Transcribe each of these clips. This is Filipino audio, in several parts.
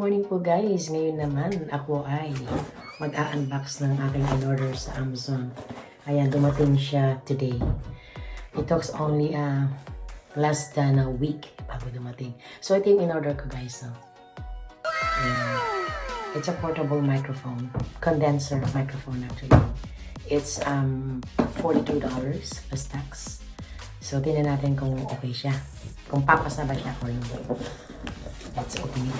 morning po guys. Ngayon naman ako ay mag-a-unbox ng aking in-order sa Amazon. Ayan, dumating siya today. It took only less than a week bago dumating. So ito yung in-order ko guys. Ayan. It's a portable microphone. Condenser microphone actually. It's $42 plus tax. So tingnan natin kung okay siya. Kung papasa ba siya or hindi. Let's open it.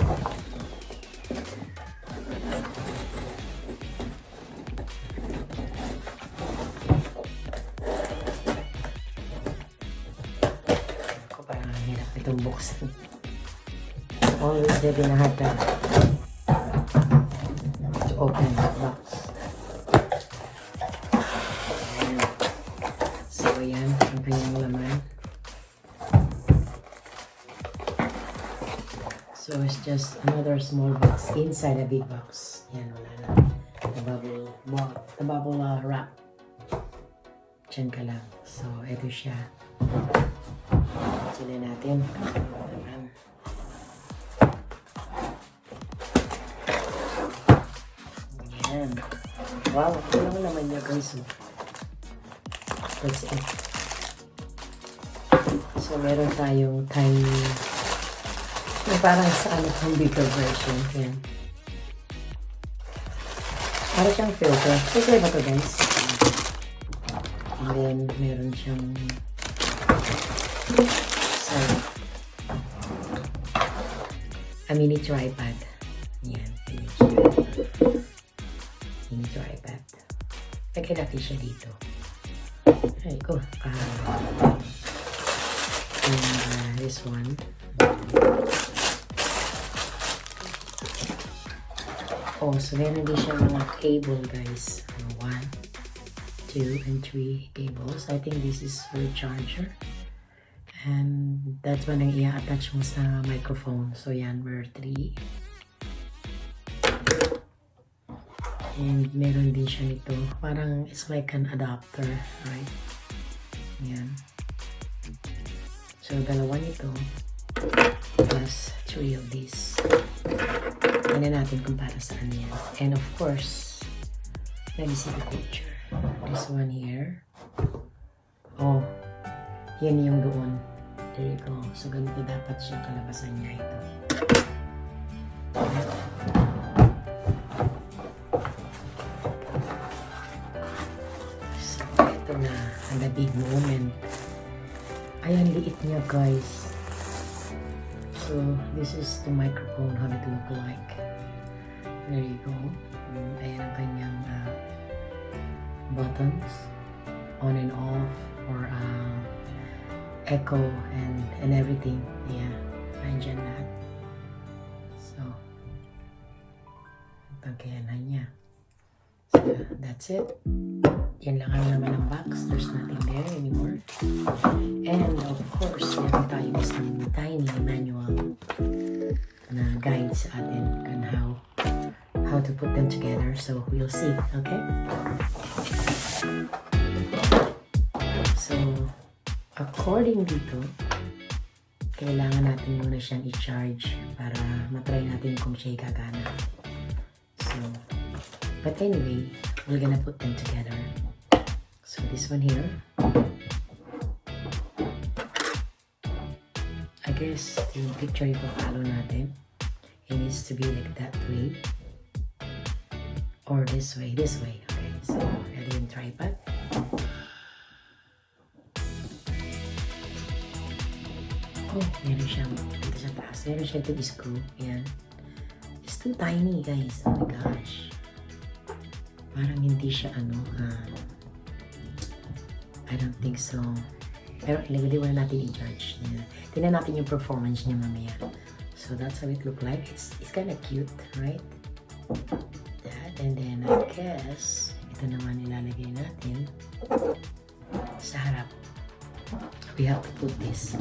Ako parang hirap itong buksan. Always they've been hard to open the box. Ayan. So ayan, ang kanyang laman. So it's just another small box inside a big box. Yan, wala na. The bubble wrap. Diyan ka lang. So, ito siya. Sila natin. Yan. Wow, ito lang naman niya guys. That's it. So, meron tayong tiny parang sa ano kung bigger version. Yan. Para siyang filter. Filter ba ito guys? And then, meron siyang a mini tripod. Yan. Mini tripod. Laki-laki siya dito. Ay ko. And this one. Oh, so meron din siya mga cable guys. 1, 2, and 3 cables. I think this is for the charger. And that's when ang i-attach mo sa microphone. So yan, we're 3. And meron din siya nito. Parang it's like an adapter, right? Yan. So dalawa nito. Plus 3 of these. Tingnan natin kung para saan yan. And of course, let me see the picture. This one here. Oh, yan yung doon. There you go. So, ganito dapat siya kalabasan niya ito. So, ito na. Ang big moment. Ayan, liit niya guys. So, this is the microphone, how it look like. There you go. Ayan ang kanyang buttons. On and off, or echo and everything. Yeah, nandyan lahat. So, pagkayanan niya. So, that's it. Yan lang ang naman ng box. There's nothing there anymore. And of course, meron tayong isang tiny manual na guide sa atin on how to put them together. So, we'll see. Okay? So, according dito, kailangan natin muna siyang i-charge para matry natin kung siya gagana. So, but anyway, we're gonna put them together. So, this one here. I guess the picture ipapalo natin, it needs to be like that way. Or this way. Okay, so, ready yung tripod. Oh, meron siyang dito sa taas. Meron siya itong screw. Yan. It's too tiny, guys. Oh my gosh. Parang hindi siya I don't think so. Pero ilagay mo na natin i-charge niya. Tingnan natin yung performance niya mamaya. So that's how it look like. It's kind of cute, right? That, and then I guess ito naman ilalagay natin sa harap. We have to put this.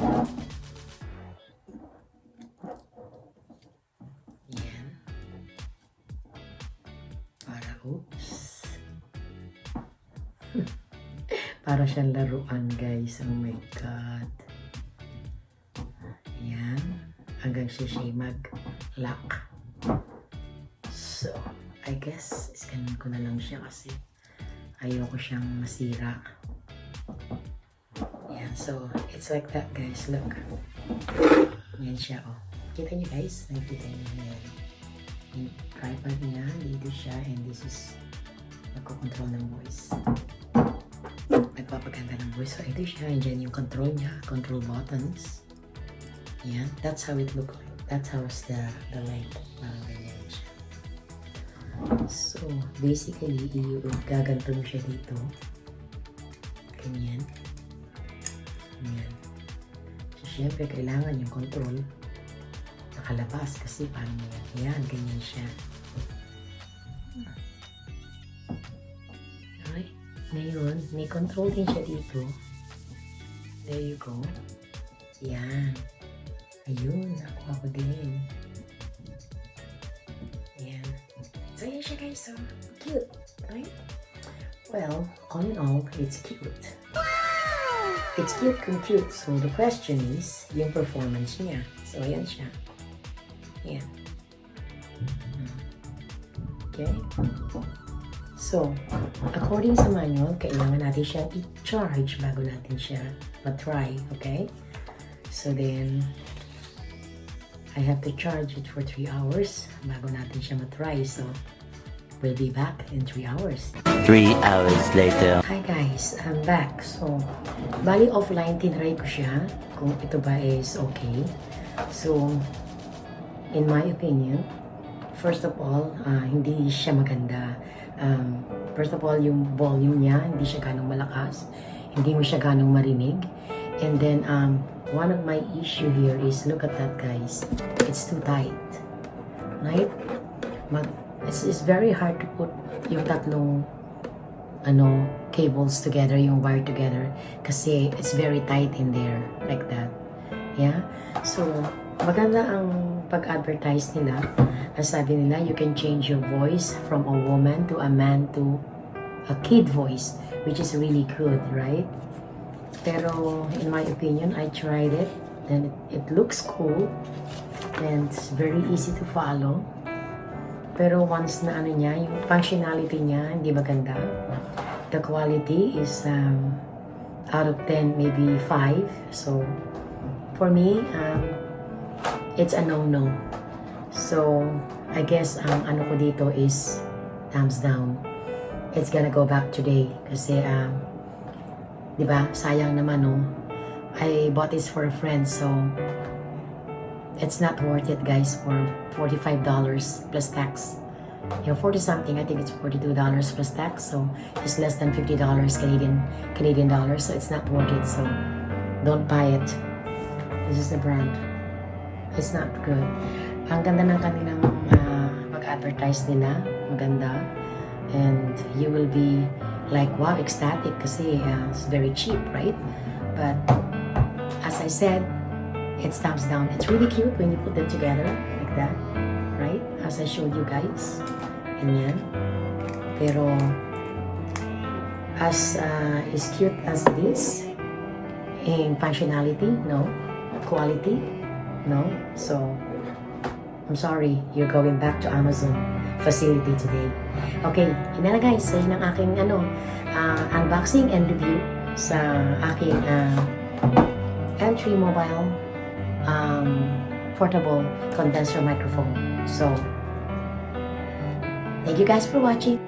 Yan. Para, oops. Para siyang laruan, guys. Oh my God. Yan. Hanggang siya mag-lock. I guess, scanin ko na lang siya kasi ayoko siyang masira. Yeah, so it's like that guys, look. Yan siya, oh. Kita niyo guys? Nakikita niyo yan. Yung tripod niya, dito siya, and this is nagko-control ng voice. Nagpapaganda ng voice. So ito siya, and dyan yung control niya, control buttons. Yan, that's how it look like. That's how the length. Parang ganyan siya. So, basically, gaganto mo siya dito. Ganyan. Ganyan. So, syempre, kailangan yung control nakalabas kasi paano yan. Yan, ganyan siya. Okay. Ngayon, may control din siya dito. There you go. Yan. Ayun, ako din. Yan. So, yan siya guys. So, cute. Right? Well, all in all, it's cute. It's cute and cute. So, the question is, yung performance niya. So, ayan siya. Ayan. Okay? So, according sa manual, kailangan natin siyang i-charge bago natin siya matry. Okay? So, then, I have to charge it for 3 hours bago natin siya matry. So, we'll be back in 3 hours. 3 hours later. Hi guys, I'm back. So, bali offline, tinry ko siya kung ito ba is okay. So, in my opinion, first of all, hindi siya maganda. First of all, yung volume niya, hindi siya ganong malakas. Hindi mo siya ganong marinig. And then, one of my issue here is, look at that guys, it's too tight, right? It's very hard to put yung tatlong cables together, yung wire together, kasi it's very tight in there, like that. Yeah? So, maganda ang pag-advertise nila. Ang sabi nila, you can change your voice from a woman to a man to a kid voice, which is really good, right? Pero, in my opinion, I tried it, and it looks cool, and it's very easy to follow. Pero once na niya, yung functionality niya, hindi maganda. The quality is, out of 10, maybe 5. So, for me, it's a no-no. So, I guess, ano ko dito is, thumbs down. It's gonna go back today, kasi, diba, sayang naman, no? I bought this for a friend, so it's not worth it, guys, for $45 plus tax. You know, 40 something, I think it's $42 plus tax, so it's less than $50 Canadian dollars, so it's not worth it, so don't buy it. This is the brand. It's not good. Ang ganda ng kanilang mag-advertise nila, maganda, and you will be like, wow, ecstatic kasi it's very cheap, right? But as I said, it's thumbs down. It's really cute when you put them together like that, right? As I showed you guys. Ganyan. Pero as cute as it is, in functionality, no. Quality, no. So, I'm sorry, you're going back to Amazon facility today. Okay, yun na guys, yun ang aking unboxing and review sa aking M3 mobile portable condenser microphone. So, thank you guys for watching.